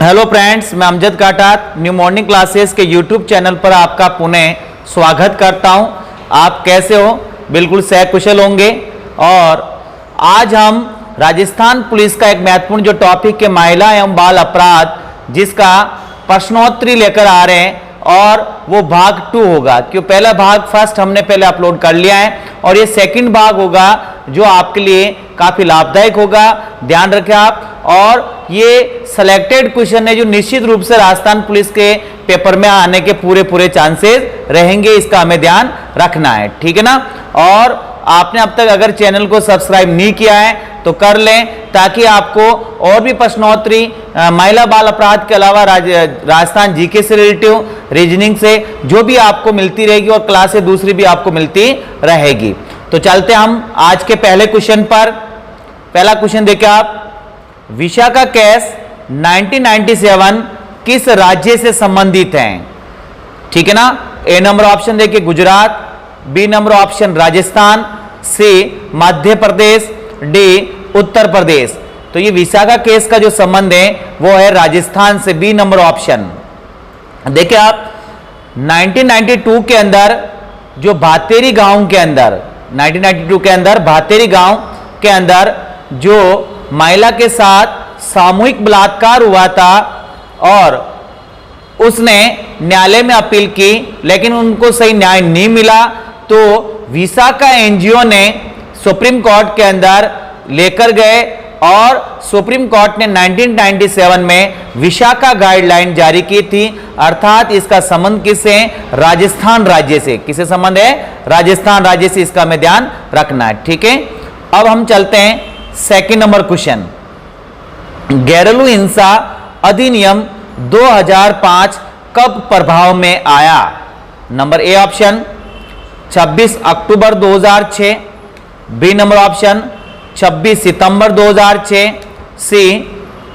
Hello friends, मैं Amjad काटात new morning classes के YouTube channel पर आपका पुनः स्वागत करता हूं। आप कैसे हो? बिल्कुल सकुशल होंगे। और आज हम राजस्थान पुलिस का एक महत्वपूर्ण जो टॉपिक है महिला एवं बाल अपराध, जिसका प्रश्नोत्तरी लेकर आ रहे हैं और वो भाग 2 होगा। क्यों पहला भाग फर्स्ट हमने पहले अपलोड कर लिया है और ये सेकंड भाग होगा जो आपके लिए काफी लाभदायक होगा। ध्यान रखें आप। और ये सिलेक्टेड क्वेश्चन है जो निश्चित रूप से राजस्थान पुलिस के पेपर में आने के पूरे चांसेस रहेंगे, इसका हमें ध्यान रखना है, ठीक है ना। और आपने अब तक अगर चैनल को सब्सक्राइब नहीं किया है तो कर लें, ताकि आपको और भी प्रश्नोत्तरी महिला बाल अपराध के अलावा राजस्थान जीके से रिलेटिव, रीजनिंग से जो भी आपको मिलती रहेगी और क्लास से दूसरी भी आपको मिलती रहेगी। तो चलते हम आज के पहले क्वेश्चन पर। पहला क्वेश्चन देखिए आप, विशाखा केस 1997 किस राज्य से संबंधित हैं? ठीक है ना। ए नंबर ऑप्शन देखिए Gujarat, B number option Rajasthan, C Madhya Pradesh, D Uttar Pradesh. तो ये विशाखा केस का जो संबंध है वो है राजस्थान से, बी नंबर ऑप्शन। देखिए आप 1992 के अंदर जो भातेरी गांव के अंदर 1992 के अंदर भातेरी गांव के अंदर जो महिला के साथ सामूहिक बलात्कार हुआ था और उसने न्यायालय में अपील की, लेकिन उनको सही न्याय नहीं मिला। तो विशाखा एनजीओ ने सुप्रीम कोर्ट के अंदर लेकर गए और सुप्रीम कोर्ट ने 1997 में विशाखा गाइडलाइन जारी की थी। अर्थात इसका संबंध किससे? राजस्थान राज्य से। किससे संबंध है? राजस्थान राज्य से। इसका हमें ध्यान रखना है, ठीक है। अब हम चलते हैं सेकंड नंबर क्वेश्चन। घरेलू हिंसा अधिनियम 2005 कब प्रभाव में आया? नंबर ए ऑप्शन 26 अक्टूबर 2006, बी नंबर ऑप्शन 26 सितंबर 2006, सी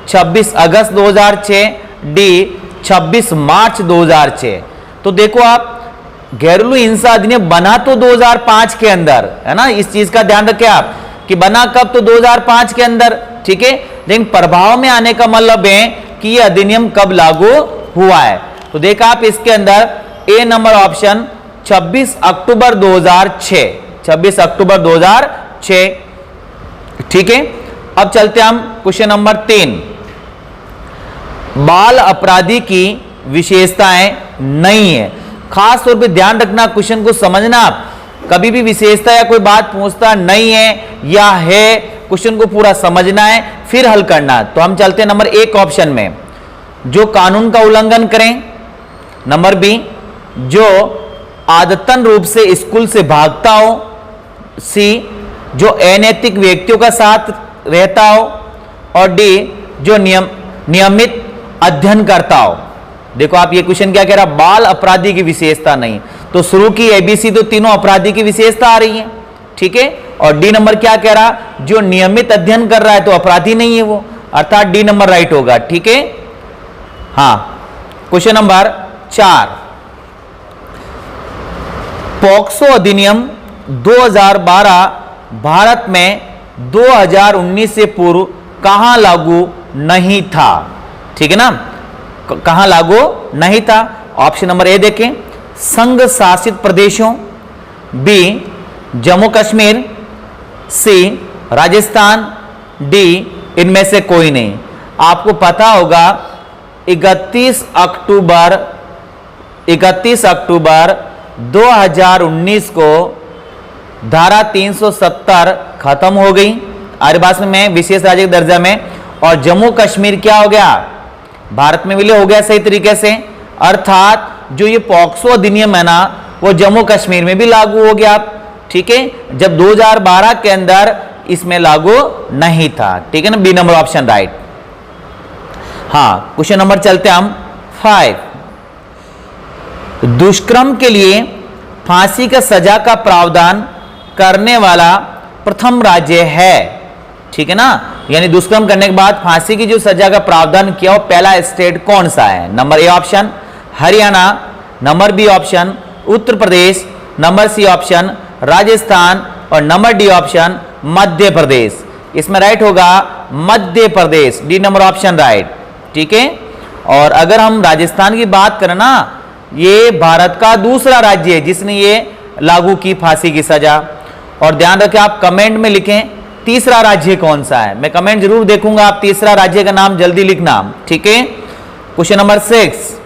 26 अगस्त 2006, डी 26 मार्च 2006। तो देखो आप, घरेलू हिंसा अधिनियम बना तो 2005 के अंदर है ना, इस चीज का ध्यान रखें आप कि बना कब, तो 2005 के अंदर, ठीक है। लेकिन प्रभाव में आने का मतलब है कि यह अधिनियम कब लागू हुआ है। तो देखा आप इसके अंदर ए नंबर ऑप्शन 26 अक्टूबर 2006, 26 अक्टूबर 2006, ठीक है। अब चलते हम क्वेश्चन नंबर 3। बाल अपराधी की विशेषताएं नहीं है। खास तौर पे ध्यान रखना, क्वेश्चन को समझना आप। कभी भी विशेषता या कोई बात पूछता नहीं है या है, क्वेश्चन को पूरा समझना है फिर हल करना। तो हम चलते हैं नंबर 1 ऑप्शन में, जो कानून का उल्लंघन करें। नंबर बी, जो आदतन रूप से स्कूल से भागता हो। सी, जो अनैतिक व्यक्तियों का साथ रहता हो। और डी, जो नियमित अध्ययन करता हो। देखो आप, ये क्वेश्चन क्या कह रहा? बाल अपराधी की विशेषता नहीं। तो शुरू की एबीसी तो तीनों अपराधी की विशेषता आ रही है, ठीक है। और डी नंबर क्या कह रहा? जो नियमित अध्ययन कर रहा है तो अपराधी नहीं है वो, अर्थात डी नंबर राइट होगा, ठीक है। हाँ, क्वेश्चन नंबर 4। पॉक्सो अधिनियम 2012 भारत में 2019 से पूर्व कहां लागू नहीं था? ठीक है ना, कहां लागू नहीं था? ऑप्शन नंबर ए देखें, संघ शासित प्रदेशों, बी जम्मू कश्मीर, सी राजस्थान, डी इनमें से कोई नहीं। आपको पता होगा 31 अक्टूबर 2019 को धारा 370 खत्म हो गई आर्यभाषण में, विशेष राज्य के दर्जा में। और जम्मू कश्मीर क्या हो गया? भारत में विलय हो गया सही तरीके से। अर्थात जो ये पॉक्सो अधिनियम है ना, वो जम्मू कश्मीर में भी लागू हो गया, ठीक है, जब 2012 के अंदर इसमें लागू नहीं था, ठीक है ना। B number option right. हाँ, क्वेश्चन नंबर चलते हम 5। दुष्कर्म के लिए फांसी का सजा का प्रावधान करने वाला प्रथम राज्य है, ठीक है ना। यानी दुष्कर्म करने के बाद फांसी की जो सजा का प्रावधान किया वो पहला स्टेट कौन सा है? Number A option Haryana, number B option Uttar Pradesh, number C option Rajasthan और number D option Madhya Pradesh. इसमें राइट होगा Madhya Pradesh, D number option right, ठीक है। और अगर हम राजस्थान की बात करें ना, ये भारत का दूसरा राज्य है जिसने ये लागू की फांसी की सजा। और ध्यान रखें, आप कमेंट में लिखें तीसरा राज्य कौन सा है। मैं कमेंट जरूर देखूंगा, आप तीसरा राज्य का नाम जल्दी लिखना, ठीक है। क्वेश्चन नंबर 6,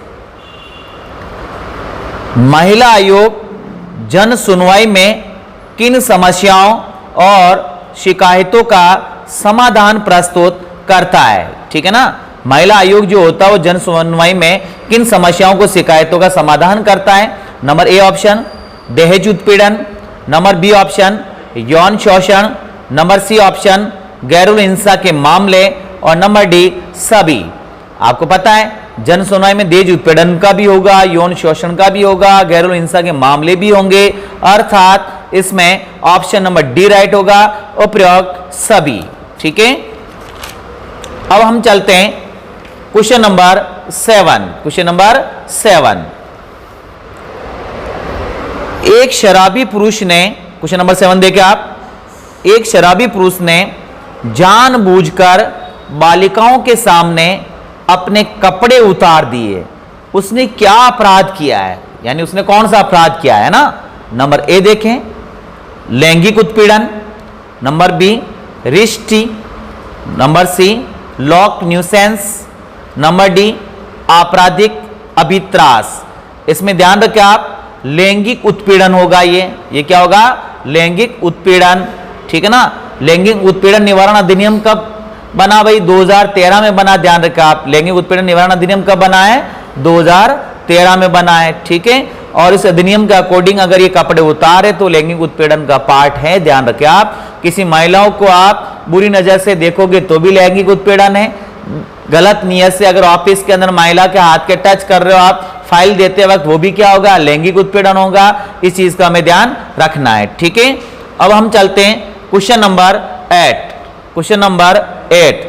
महिला आयोग जन सुनवाई में किन समस्याओं और शिकायतों का समाधान प्रस्तुत करता है, ठीक है ना। महिला आयोग जो होता है वो जन सुनवाई में किन समस्याओं को शिकायतों का समाधान करता है। नंबर ए ऑप्शन दहेज उत्पीड़न, नंबर बी ऑप्शन यौन शोषण, नंबर सी ऑप्शन घरेलू हिंसा के मामले और नंबर डी सभी। आपको पता है जन सुनवाई में दहेज उत्पीड़न का भी होगा, यौन शोषण का भी होगा, घरेलू हिंसा के मामले भी होंगे, अर्थात इसमें ऑप्शन नंबर डी राइट होगा, उपरोक्त सभी, ठीक है। अब हम चलते हैं क्वेश्चन नंबर 7। क्वेश्चन नंबर 7, एक शराबी पुरुष ने, क्वेश्चन नंबर 7 देखिए आप, एक शराबी पुरुष ने जानबूझकर बालिकाओं के सामने अपने कपड़े उतार दिए, उसने क्या अपराध किया है, यानी उसने कौन सा अपराध किया है ना। नंबर ए देखें लैंगिक उत्पीड़न, नंबर बी रिश्ती, नंबर सी लॉक न्यूसेंस, नंबर डी आपराधिक अभित्रास। इसमें ध्यान रखें आप, लैंगिक उत्पीड़न होगा ये क्या होगा, लैंगिक उत्पीड़न, ठीक है ना। लैंगिक उत्पीड़न निवारण अधिनियम कब बना भाई, 2013 में बना। ध्यान रखें आप, लैंगिक उत्पीड़न निवारण अधिनियम कब बना है, 2013 में बना है, ठीक है। और इस अधिनियम के अकॉर्डिंग अगर ये कपड़े उतारे तो लैंगिक उत्पीड़न का पार्ट है। ध्यान रखें आप, किसी महिलाओं को आप बुरी नजर से देखोगे तो भी लैंगिक उत्पीड़न है। गलत नियत से अगर ऑफिस के अंदर महिला के हाथ के टच कर रहे हो आप फाइल देते वक्त, वो भी क्या होगा, लैंगिक उत्पीड़न होगा। इस चीज का हमें ध्यान रखना है, ठीक है। अब हम चलते हैं क्वेश्चन नंबर 8। क्वेश्चन नंबर 8,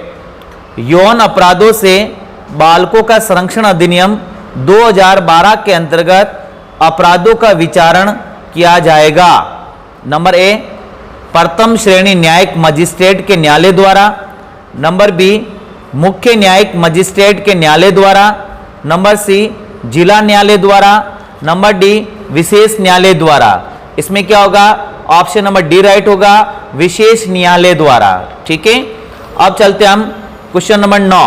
यौन अपराधों से बालकों का संरक्षण अधिनियम 2012 के अंतर्गत अपराधों का विचारण किया जाएगा। नंबर ए प्रथम श्रेणी न्यायिक मजिस्ट्रेट के न्यायालय द्वारा, नंबर बी मुख्य न्यायिक मजिस्ट्रेट के न्यायालय द्वारा, नंबर सी जिला न्यायालय द्वारा, नंबर डी विशेष न्यायालय द्वारा। इसमें क्या होगा, ऑप्शन नंबर डी राइट होगा, विशेष न्यायालय द्वारा, ठीक है। अब चलते हम क्वेश्चन नंबर 9।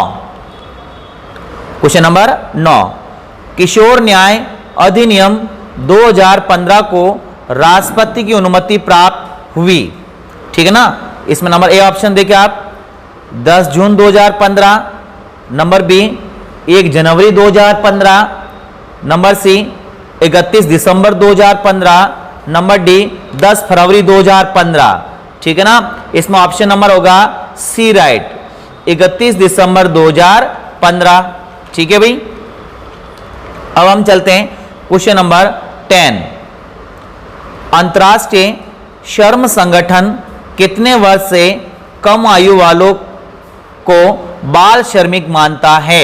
क्वेश्चन नंबर 9, किशोर न्याय अधिनियम 2015 को राष्ट्रपति की अनुमति प्राप्त हुई, ठीक है ना। इसमें नंबर ए ऑप्शन देखिए आप 10 जून 2015, नंबर बी 1 जनवरी 2015, नंबर सी 31 दिसंबर 2015, नंबर डी 10 फरवरी 2015, ठीक है ना। इसमें ऑप्शन नंबर होगा सी राइट, 31 दिसंबर 2015, ठीक है भाई। अब हम चलते हैं क्वेश्चन नंबर 10, अंतर्राष्ट्रीय श्रम संगठन कितने वर्ष से कम आयु वालों को बाल श्रमिक मानता है,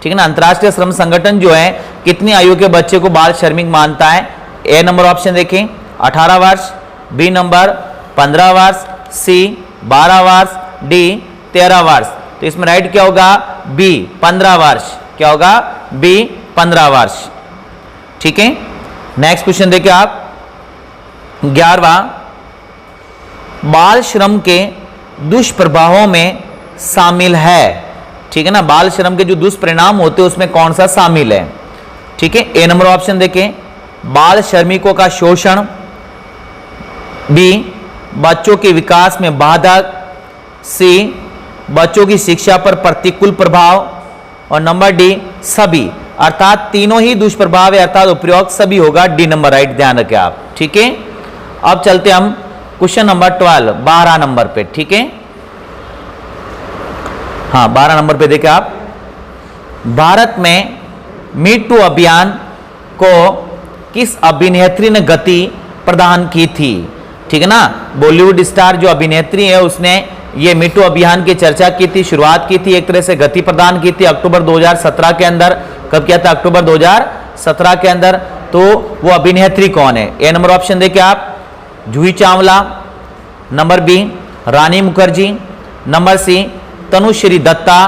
ठीक है ना। अंतर्राष्ट्रीय श्रम संगठन जो है कितनी आयु के बच्चे को बाल श्रमिक मानता है। ए नंबर ऑप्शन देखें 18 वर्ष, बी नंबर 15 वर्ष, सी 12 वर्ष, डी 13 वर्ष। तो इसमें राइट क्या होगा, बी 15 वर्ष, क्या होगा, बी 15 वर्ष, ठीक है। नेक्स्ट क्वेश्चन देखिए आप 11वां, बाल श्रम के दुष्प्रभावों में शामिल है, ठीक है ना। बाल श्रम के जो दुष्परिणाम होते हैं उसमें कौन सा शामिल है, ठीक है। ए नंबर ऑप्शन देखें बाल श्रमिकों का शोषण, बी बच्चों के विकास में बाधक, सी बच्चों की शिक्षा पर प्रतिकूल प्रभाव और नंबर डी सभी, अर्थात तीनों ही दुष्प्रभाव है, अर्थात उपयोग सभी होगा, डी नंबर राइट, ध्यान रखें आप, ठीक है। अब चलते हम क्वेश्चन नंबर 12, 12 नंबर पे, ठीक है। हाँ 12 नंबर पे देखिए आप, भारत में मीटू अभियान को किस अभिनेत्री ने गति प्रदान की थी, ठीक है ना। बॉलीवुड स्टार जो अभिनेत्री है उसने ये मीटू अभियान की चर्चा की थी, शुरुआत की थी, एक तरह से गति प्रदान की थी अक्टूबर 2017 के अंदर। कब किया था, अक्टूबर 2017 के अंदर। तो वो अभिनेत्री कौन है। ए नंबर ऑप्शन देखिए आप Juhi Chawla, number B Rani Mukherjee, number C Tanushree Dutta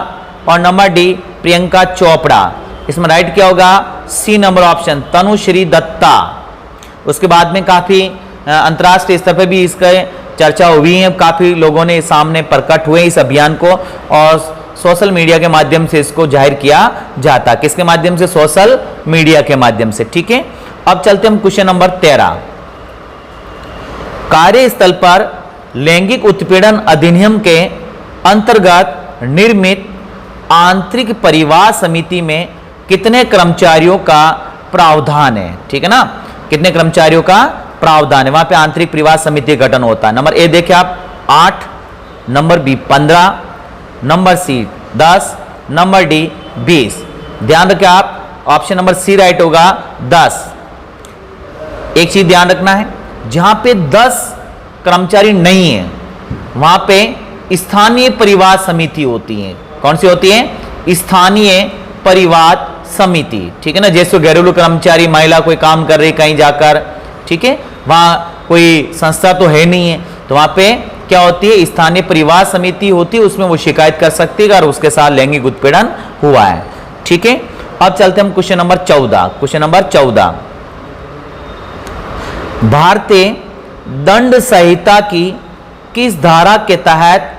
और नंबर डी प्रियंका चोपड़ा। इसमें राइट क्या होगा? C number option, Tanushree Dutta. उसके बाद में काफी अंतर्राष्ट्रीय स्तर पर भी इसका चर्चा हुई है, काफी लोगों ने सामने प्रकट हुए इस अभियान को, और सोशल मीडिया के माध्यम से इसको जाहिर किया जाता। किसके माध्यम से? सोशल मीडिया के माध्यम से। ठीक है, अब चलते हम क्वेश्चन नंबर 13। कार्यस्थल पर लैंगिक उत्पीड़न अधिनियम के अंतर्गत निर्मित आंतरिक परिवार समिति में कितने कर्मचारियों का प्रावधान है? ठीक है ना, कितने कर्मचारियों का प्रावधान है? वहां पे आंतरिक परिवार समिति गठन होता है। नंबर ए देखिए आप 8, number B 15, number C 10, number D 20। ध्यान रखें आप, ऑप्शन नंबर सी राइट होगा 10। एक चीज ध्यान रखना है, जहां पे 10 कर्मचारी नहीं है वहां पे स्थानीय परिवार समिति होती है। कौन सी होती है? स्थानीय परिवार समिति। ठीक है ना, जैसे घरेलू कर्मचारी, महिला कोई काम कर रही कहीं जाकर, ठीक है, वहां कोई संस्था तो है नहीं है, तो वहां पे क्या होती है? स्थानीय परिवार समिति होती है, उसमें वो शिकायत कर सकती है अगर उसके साथ लैंगिक उत्पीड़न हुआ है। ठीक है, अब चलते हम क्वेश्चन नंबर 14। क्वेश्चन नंबर 14, भारतीय दंड संहिता की किस धारा के तहत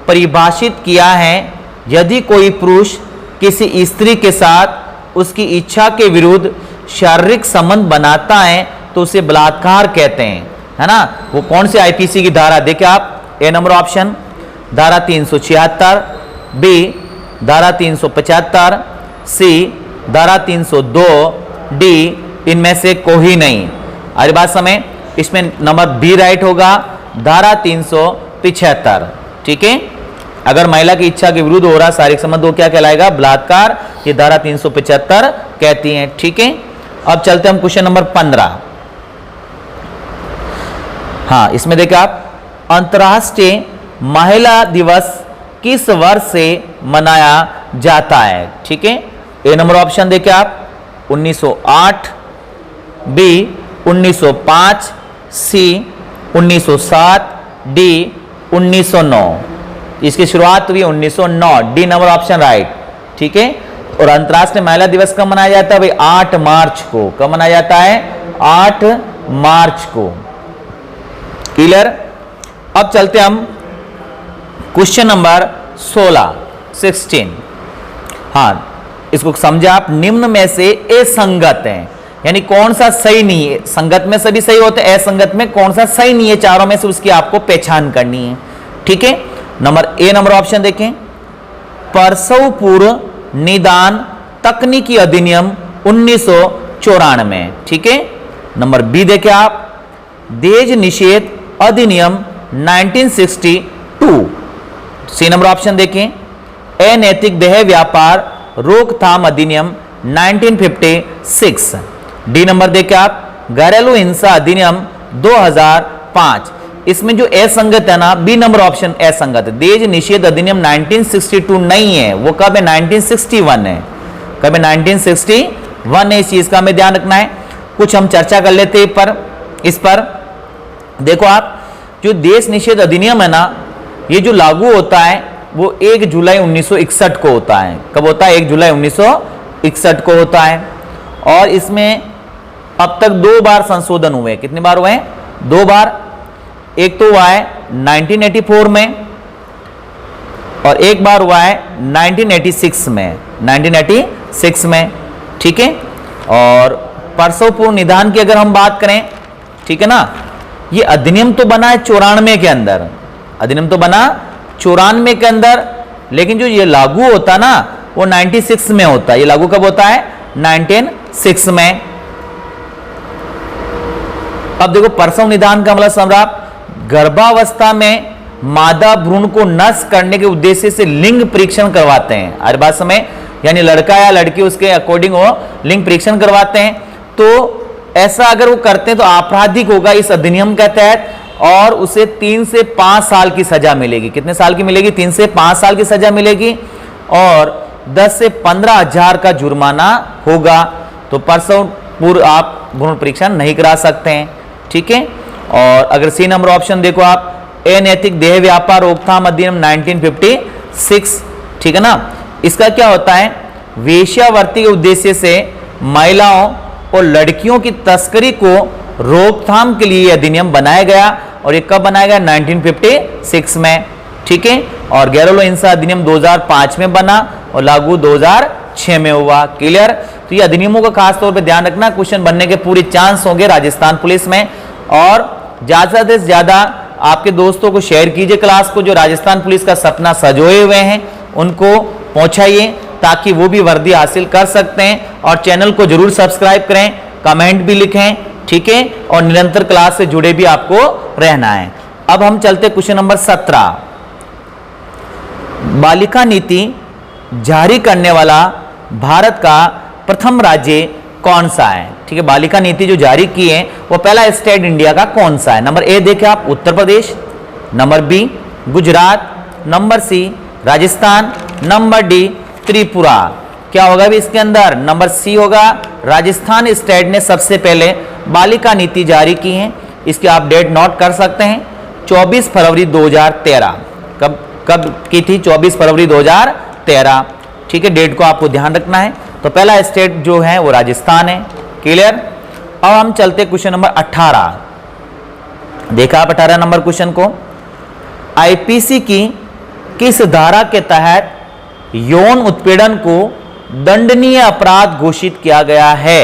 परिभाषित किया है यदि कोई पुरुष किसी स्त्री के साथ उसकी इच्छा के विरुद्ध शारीरिक संबंध बनाता है तो उसे बलात्कार कहते हैं, है ना? वो कौन सी आईपीसी की धारा? देखिए आप, ए नंबर ऑप्शन धारा 376, बी धारा 375, सी धारा 302, डी इनमें से कोई नहीं। अरे बात समय, इसमें नंबर बी राइट होगा, धारा 375। ठीक है, अगर महिला की इच्छा के विरुद्ध हो रहा शारीरिक संबंध वो क्या कहलाएगा? बलात्कार। ये धारा 375 कहती है। ठीक है, अब चलते हम क्वेश्चन नंबर 15। हाँ, इसमें देखिए आप, अंतर्राष्ट्रीय महिला दिवस किस वर्ष से मनाया जाता है? ठीक है, ए नंबर ऑप्शन देखिए आप 1908, बी 1905, सी 1907, डी 1909। इसकी शुरुआत हुई 1909, डी नंबर ऑप्शन राइट। ठीक है, और अंतर्राष्ट्रीय महिला दिवस कब मनाया जाता है भाई? 8 मार्च को। कब मनाया जाता है? 8 मार्च को। क्लियर? अब चलते हम क्वेश्चन नंबर 16। हाँ, इसको समझा आप, निम्न में से असंगत है, यानी कौन सा सही नहीं है? संगत में सभी सही होते हैं, असंगत में कौन सा सही नहीं है, चारों में से उसकी आपको पहचान करनी है। ठीक है, नंबर ए नंबर ऑप्शन देखें, प्रसव पूर्व निदान तकनीकी अधिनियम 1994। ठीक है, नंबर बी देखें आप, दहेज निषेध अधिनियम 1962। सी नंबर ऑप्शन देखें, अनैतिक देह व्यापार रोकथाम अधिनियम 1956। डी नंबर देखें आप, घरेलू हिंसा अधिनियम 2005। इसमें जो असंगत है ना, बी नंबर ऑप्शन असंगत है। दहेज निषेध अधिनियम 1962 नहीं है, वो कब है? 1961 है। कब है? 1961 है। इस चीज का हमें ध्यान रखना है। कुछ हम चर्चा कर लेते हैं इस पर। देखो आप, जो दहेज निषेध अधिनियम है ना, ये जो लागू होता है वो 1 जुलाई 1961 को होता है। कब होता है? 1 जुलाई 1961 को होता है। और इसमें अब तक 2 बार संशोधन हुए। कितनी बार हुए? 2 बार। एक तो हुआ है 1984 में और एक बार हुआ है 1986 में। 1986 में। ठीक है, और प्रसव पूर्व निदान की अगर हम बात करें, ठीक है ना, ये अधिनियम तो बना है 94 के अंदर। अधिनियम तो बना 94 के अंदर, लेकिन जो ये लागू होता ना वो 96 में होता है। ये लागू कब होता है? 1996 में। अब देखो, प्रसव निदान का मतलब समझ आप, गर्भावस्था में मादा भ्रूण को नष्ट करने के उद्देश्य से लिंग परीक्षण करवाते हैं। हर बात समय, यानी लड़का या लड़की उसके अकॉर्डिंग वो लिंग परीक्षण करवाते हैं। तो ऐसा अगर वो करते हैं तो आपराधिक होगा इस अधिनियम के तहत, और उसे 3 से 5 साल की सजा मिलेगी। कितने साल की मिलेगी? 3 से 5 साल की सजा मिलेगी, और 10 से 15 हजार का जुर्माना होगा। तो प्रसव पूर्व आप भ्रूण परीक्षण नहीं करा सकते हैं। ठीक है, और अगर सी नंबर ऑप्शन देखो आप, अनैतिक देह व्यापार रोकथाम अधिनियम 1956। ठीक है ना, इसका क्या होता है? वेश्यावृत्ति के उद्देश्य से महिलाओं और लड़कियों की तस्करी को रोकथाम के लिए यह अधिनियम बनाया गया। और ये कब बनाया गया? 1956 में। ठीक है। और गैरोलो हिंसा अधिनियम 2005 में बना और लागू 2006 में हुआ। क्लियर। तो ये अधिनियमों का खास तौर पे ध्यान रखना, क्वेश्चन बनने के पूरे चांस होंगे राजस्थान पुलिस में। और ज्यादा से ज्यादा आपके दोस्तों को शेयर कीजिए क्लास को, जो राजस्थान पुलिस का सपना सजोए हुए हैं उनको पहुंचाइए ताकि वो भी वर्दी हासिल कर सकते हैं। और चैनल को जरूर सब्सक्राइब करें, कमेंट भी लिखें। ठीक है। और निरंतर क्लास से जुड़े भी आपको रहना है। अब हम चलते क्वेश्चन नंबर 17। बालिका नीति जारी करने वाला भारत का प्रथम राज्य कौन सा है? ठीक है। बालिका नीति जो जारी की है वो पहला स्टेट इंडिया का कौन सा है? नंबर ए देखें आप, Uttar Pradesh. Number B, Gujarat. Number C, Rajasthan. Number D, Tripura. क्या होगा भी इसके अंदर? नंबर सी होगा। राजस्थान स्टेट ने सबसे पहले बालिका नीति जारी की है। इसके आप डेट नोट कर सकते हैं, 24 फरवरी 2013। कब की थी? 24 फरवरी 2013। ठीक है। डेट को आपको ध्यान रखना है। तो पहला स्टेट जो है वो राजस्थान है। क्लियर। अब हम चलते क्वेश्चन नंबर 18। देखा आप 18 नंबर क्वेश्चन को। आईपीसी की किस धारा के तहत यौन उत्पीड़न को दंडनीय अपराध घोषित किया गया है?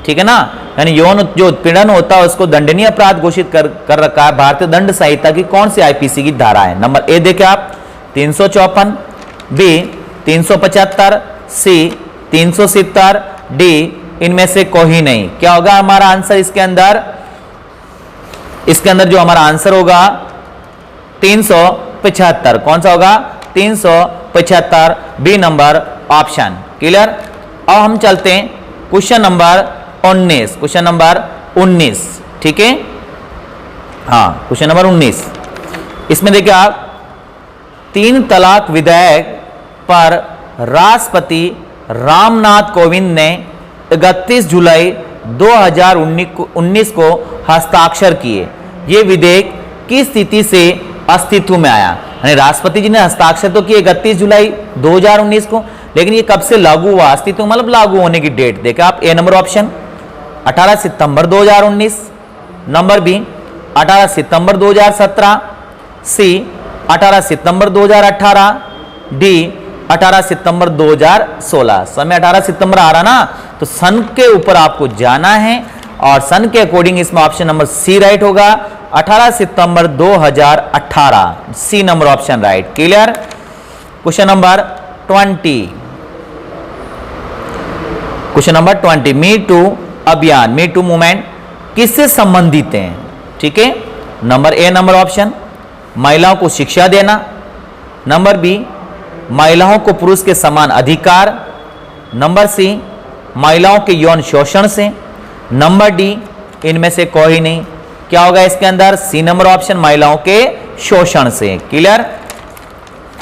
ठीक है ना। यानी यौन जो उत्पीड़न होता है उसको दंडनीय अपराध घोषित कर रखा है भारतीय दंड संहिता की कौन सी आईपीसी की धारा है? नंबर ए देखें आप, 354। बी, 375। सी, 370। डी, इनमें से कोई नहीं। क्या होगा हमारा आंसर इसके अंदर? इसके अंदर जो हमारा आंसर होगा 375। कौन सा होगा? 375। B number option. क्लियर। अब हम चलते हैं क्वेश्चन नंबर 19। Question number 19। ठीक है। हाँ, क्वेश्चन नंबर 19। इसमें देखिए आप, 3 तलाक विधेयक पर राष्ट्रपति रामनाथ कोविंद ने 31 जुलाई 2019 को हस्ताक्षर किए। ये विधेयक किस स्थिति से अस्तित्व में आया? यानी राष्ट्रपति जी ने हस्ताक्षर तो किए 31 जुलाई 2019 को, लेकिन ये कब से लागू हुआ? अस्तित्व मतलब लागू होने की डेट देखा आप। A number option 18 September 2019। Number B 18 सितंबर 2017। सी 18 सितंबर 2018। डी 18 सितंबर 2016। समय 18 सितंबर आ रहा ना, तो सन के ऊपर आपको जाना है और सन के अकॉर्डिंग इसमें ऑप्शन नंबर सी राइट होगा। 18 सितंबर 2018। C number option right. Clear. Question number 20। Question number 20। Me too अभियान, मी टू मूवमेंट किससे संबंधित है? ठीक है। नंबर ए नंबर ऑप्शन, महिलाओं को शिक्षा देना। नंबर बी, महिलाओं को पुरुष के समान अधिकार। नंबर सी, महिलाओं के यौन शोषण से। नंबर डी, इनमें से कोई नहीं। क्या होगा इसके अंदर? सी नंबर ऑप्शन, महिलाओं के शोषण से। क्लियर।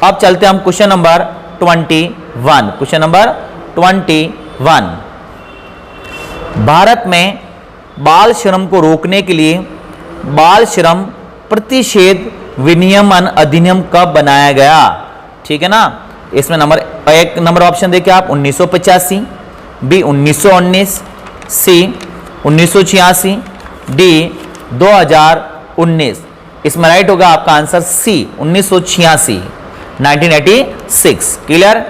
अब चलते हम question number 21। Question number 21। Bharat में बाल श्रम को रोकने के लिए बाल श्रम प्रतिषेध विनियमन अधिनियम कब बनाया गया? ठीक है ना। इसमें नंबर एक नंबर ऑप्शन देखिए आप, 1985। बी 1919। सी 1986। डी 2019। इसमें राइट होगा आपका आंसर सी 1986, 1986। क्लियर।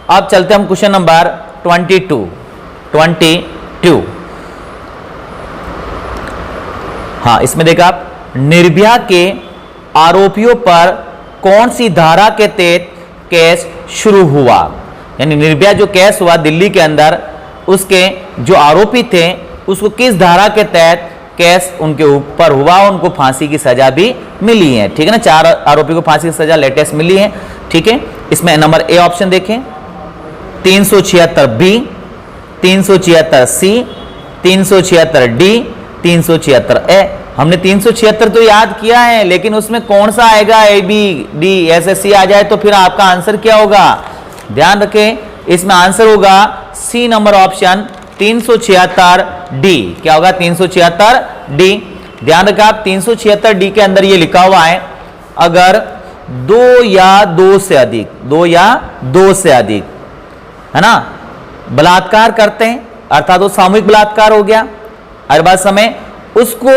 अब चलते हम क्वेश्चन नंबर 22। हाँ, इसमें देखा आप, निर्भया के आरोपियों पर कौन सी धारा के तहत केस शुरू हुआ? यानी निर्भया जो केस हुआ दिल्ली के अंदर, उसके जो आरोपी थे उसको किस धारा के तहत केस उनके ऊपर हुआ? उनको फांसी की सजा भी मिली है। ठीक है ना। 4 आरोपी को फांसी की सजा लेटेस्ट मिली है। ठीक है। इसमें नंबर ए ऑप्शन देखें, 376 बी, 376 सी, 376 डी, 376 ए। हमने 376 तो याद किया है, लेकिन उसमें कौन सा आएगा? ए बी डी ऐसे सी आ जाए तो फिर आपका आंसर क्या होगा? ध्यान रखें, इसमें आंसर होगा सी नंबर ऑप्शन, 376 डी। क्या होगा? 376 डी। ध्यान रखें आप, 376 डी के अंदर ये लिखा हुआ है, अगर 2 या 2 से अधिक है ना, बलात्कार करते हैं अर्थात वो सामूहिक बलात्कार हो गया, हर बात समय उसको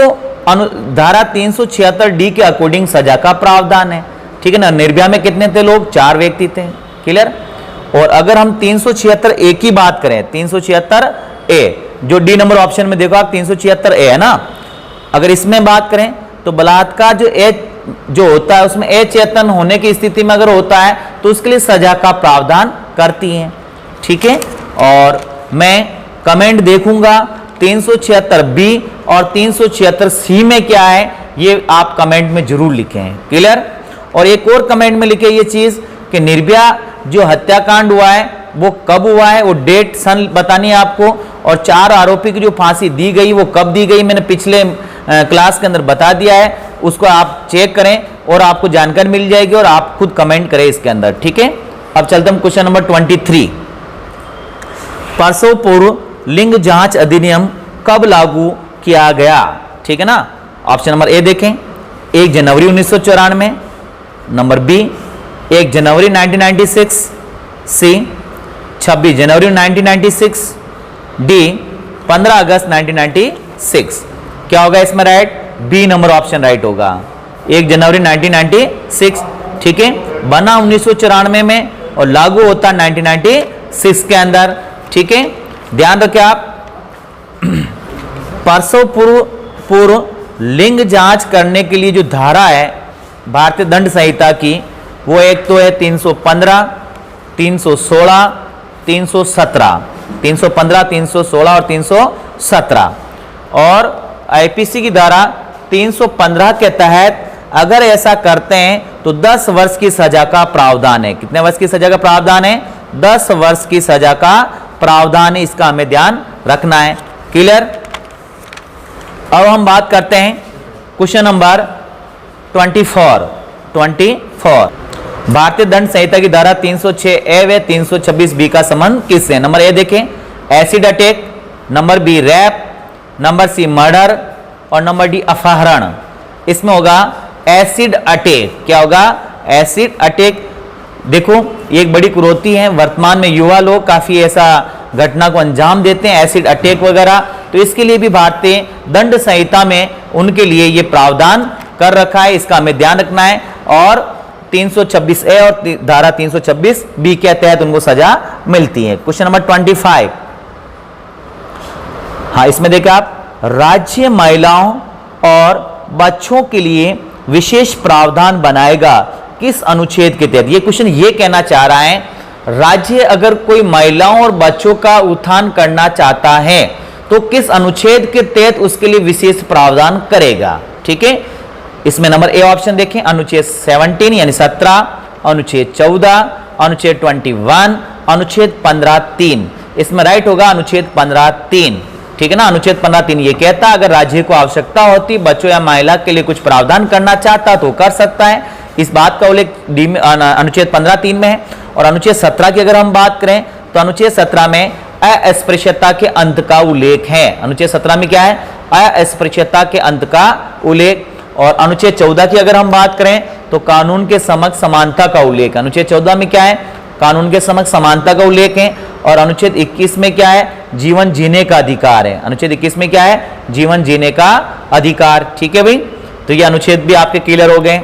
धारा 376D के अकॉर्डिंग सजा का प्रावधान है। ठीक है ना। निर्भया में कितने थे लोग? 4 व्यक्ति थे। क्लियर। और अगर हम 376A की बात करें, 376A जो डी नंबर ऑप्शन में देखो आप 376A है ना, अगर इसमें बात करें तो बलात्कार जो होता है उसमें अचेतन होने की स्थिति में अगर होता है तो उसके लिए सजा का प्रावधान करती है। ठीक है। और मैं कमेंट देखूंगा 376B और 376C में क्या है ये आप कमेंट में जरूर लिखें। क्लियर। और एक और कमेंट में लिखे ये चीज कि निर्भया जो हत्याकांड हुआ है वो कब हुआ है, वो डेट सन बतानी है आपको, और 4 आरोपी की जो फांसी दी गई वो कब दी गई मैंने पिछले क्लास के अंदर बता दिया है, उसको आप चेक करें और आपको जानकारी मिल जाएगी और आप खुद कमेंट करें इसके अंदर। ठीक है। अब चलते हम क्वेश्चन नंबर 23। प्रसव पूर्व लिंग जांच अधिनियम कब लागू किया गया? ठीक है ना। ऑप्शन नंबर ए देखें, 1 जनवरी 1994, नंबर बी 1 जनवरी 1996, सी 26 जनवरी 1996, डी 15 अगस्त 1996। क्या होगा इसमें right? B number option right होगा, 1 जनवरी 1996। ठीक है। बना 1994 में और लागू होता 1996 के अंदर। ठीक है। ध्यान रखें आप, प्रसव पूर्व लिंग जांच करने के लिए जो धारा है भारतीय दंड संहिता की, वो एक तो है 315, 316, 317, 315, 316 और 317। और आईपीसी की धारा 315 के तहत अगर ऐसा करते हैं तो 10 वर्ष की सजा का प्रावधान है। कितने वर्ष की सजा का प्रावधान है? 10 वर्ष की सजा का प्रावधान है, इसका हमें ध्यान रखना है। क्लियर। अब हम बात करते हैं क्वेश्चन नंबर 24। भारतीय दंड संहिता की धारा 306A व 326B का संबंध किससे? नंबर ए देखें, acid attack, number B rape, number C murder और नंबर डी अपहरण। इसमें होगा एसिड अटैक। क्या होगा? Acid attack. देखो ये एक बड़ी कुरीति है, वर्तमान में युवा लोग काफी ऐसा घटना को अंजाम देते हैं, एसिड अटैक वगैरह, तो इसके लिए भी भारतीय दंड संहिता में उनके लिए ये प्रावधान कर रखा है, इसका हमें ध्यान रखना है। और 326A और धारा 326B के तहत उनको सजा मिलती है। Question number 25। हाँ, इसमें देखिए आप, राज्य महिलाओं और बच्चों के लिए विशेष प्रावधान बनाएगा किस अनुच्छेद के तहत? ये क्वेश्चन ये कहना चाह रहा है, राज्य अगर कोई महिलाओं और बच्चों का उत्थान करना चाहता है तो किस अनुच्छेद के तहत उसके लिए विशेष प्रावधान करेगा? ठीक है। इसमें नंबर ए ऑप्शन देखें, अनुच्छेद 17 यानी 17, अनुच्छेद 14, अनुच्छेद 21, अनुच्छेद 15(3). इसमें राइट होगा अनुच्छेद 15(3). ठीक है ना। अनुच्छेद 15(3) ये कहता है अगर राज्य को आवश्यकता होती बच्चों या महिला के लिए कुछ प्रावधान करना चाहता तो कर सकता है। इस बात का उल्लेख अनुच्छेद 15(3) में है। और अनुच्छेद 17 की अगर हम बात करें तो अनुच्छेद 17 में अस्पृश्यता के अंत का उल्लेख है। अनुच्छेद 17 में क्या है? अस्पृश्यता के अंत का उल्लेख। और अनुच्छेद 14 की अगर हम बात करें तो कानून के समक्ष समानता का उल्लेख। अनुच्छेद 14 में क्या है? कानून के समक्ष समानता का उल्लेख है। और अनुच्छेद 21 में क्या है? जीवन जीने का अधिकार है। अनुच्छेद 21 में क्या है? जीवन जीने का अधिकार। ठीक है भाई, तो ये अनुच्छेद भी आपके क्लियर हो गए।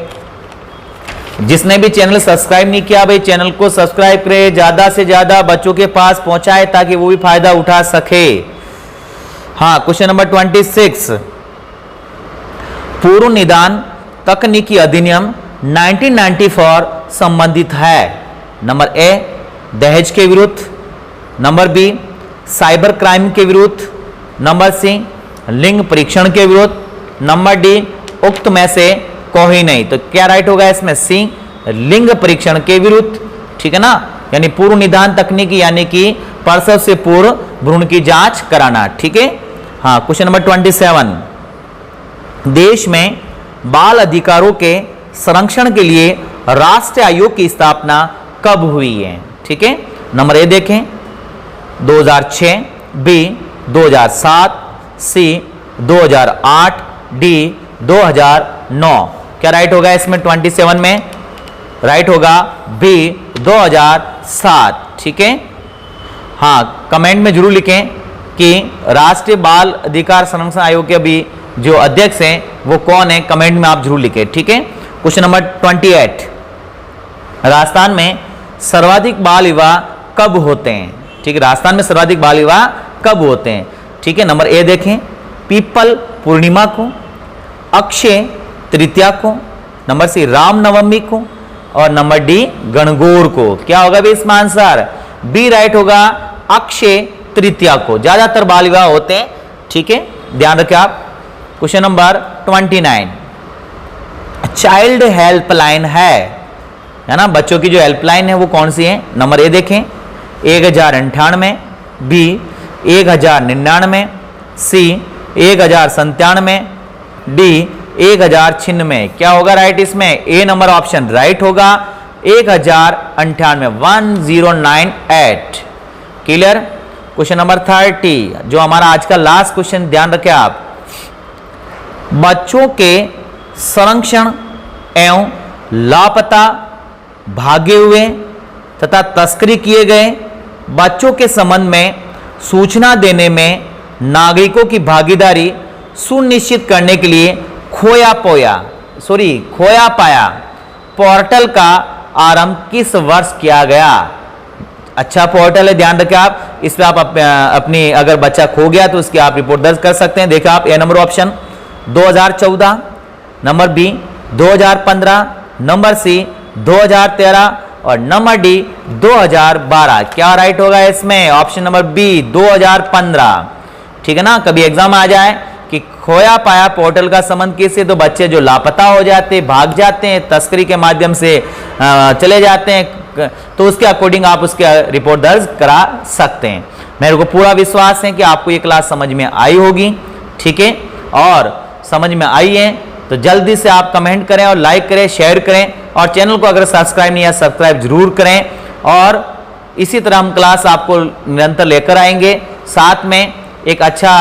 जिसने भी चैनल सब्सक्राइब नहीं किया भाई चैनल को सब्सक्राइब करें, ज्यादा से ज्यादा बच्चों के पास पहुंचाए ताकि वो भी फायदा उठा सके। हाँ, क्वेश्चन नंबर 26। पूर्व निदान तकनीकी अधिनियम 1994 संबंधित है। नंबर ए दहेज के विरुद्ध, नंबर बी साइबर क्राइम के विरुद्ध, नंबर सी लिंग परीक्षण के विरुद्ध, नंबर डी उक्त में से कोई नहीं। तो क्या राइट होगा इसमें? सी लिंग परीक्षण के विरुद्ध। ठीक है ना। यानी पूर्व निदान तकनीकी यानी कि प्रसव से पूर्व भ्रूण की जांच कराना। ठीक है। हाँ, क्वेश्चन नंबर 27। देश में बाल अधिकारों के संरक्षण के लिए राष्ट्रीय आयोग की स्थापना कब हुई है? ठीक है। नंबर ए देखें 2006, बी 2007, सी 2008, डी 2009। क्या राइट होगा इसमें 27 में? राइट होगा बी 2007। ठीक है। हाँ, कमेंट में जरूर लिखें कि राष्ट्रीय बाल अधिकार संरक्षण आयोग के अभी जो अध्यक्ष हैं वो कौन है, कमेंट में आप जरूर लिखें, ठीक है। क्वेश्चन नंबर 28, राजस्थान में सर्वाधिक बाल विवाह कब होते हैं? ठीक है, राजस्थान में सर्वाधिक बाल विवाह कब होते हैं? ठीक है, नंबर ए देखें, पीपल पूर्णिमा को, अक्षय तृतीया को, नंबर सी रामनवमी को, और नंबर डी गणगौर को। क्या होगा भी इसमें आंसर? बी राइट होगा, अक्षय तृतीया को ज्यादातर बाल विवाह होते हैं, ठीक है, ध्यान रखें आप। क्वेश्चन नंबर 29, चाइल्ड हेल्पलाइन है ना, बच्चों की जो हेल्पलाइन है वो कौन सी है? नंबर ए देखें, 1098, बी 1099, सी 1097, डी 1096। क्या होगा राइट इसमें? ए नंबर ऑप्शन राइट होगा, 1098, 1098। क्लियर। क्वेश्चन नंबर 30 जो हमारा आज का लास्ट क्वेश्चन, ध्यान रखें आप, बच्चों के संरक्षण एवं लापता, भागे हुए तथा तस्करी किए गए बच्चों के संबंध में सूचना देने में नागरिकों की भागीदारी सुनिश्चित करने के लिए खोया पाया पोर्टल का आरंभ किस वर्ष किया गया? अच्छा पोर्टल है, ध्यान रखें आप, इस पे आप अपनी अगर बच्चा खो गया तो उसकी आप रिपोर्ट दर्ज कर सकते हैं। देखिए आप, A number option 2014, number B 2015, number C 2013 और नंबर डी 2012। क्या राइट होगा इसमें? ऑप्शन नंबर बी 2015, ठीक है ना। कभी एग्जाम आ जाए कि खोया पाया पोर्टल का संबंध किससे, तो बच्चे जो लापता हो जाते, भाग जाते हैं, तस्करी के माध्यम से चले जाते हैं, तो उसके अकॉर्डिंग आप उसके रिपोर्ट दर्ज करा सकते हैं। मेरे को पूरा विश्वास है कि आपको ये क्लास समझ में आई होगी, ठीक है, और समझ में आई है तो जल्दी से आप कमेंट करें और लाइक करें, शेयर करें, और चैनल को अगर सब्सक्राइब नहीं है सब्सक्राइब जरूर करें। और इसी तरह हम क्लास आपको निरंतर लेकर आएंगे। साथ में एक अच्छा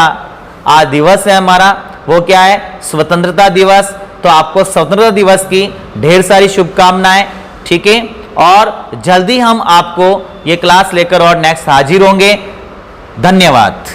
आज दिवस है हमारा, वो क्या है? स्वतंत्रता दिवस। तो आपको स्वतंत्रता दिवस की ढेर सारी शुभकामनाएं, ठीक है, और जल्दी हम आपको ये क्लास लेकर और नेक्स्ट हाजिर होंगे। धन्यवाद।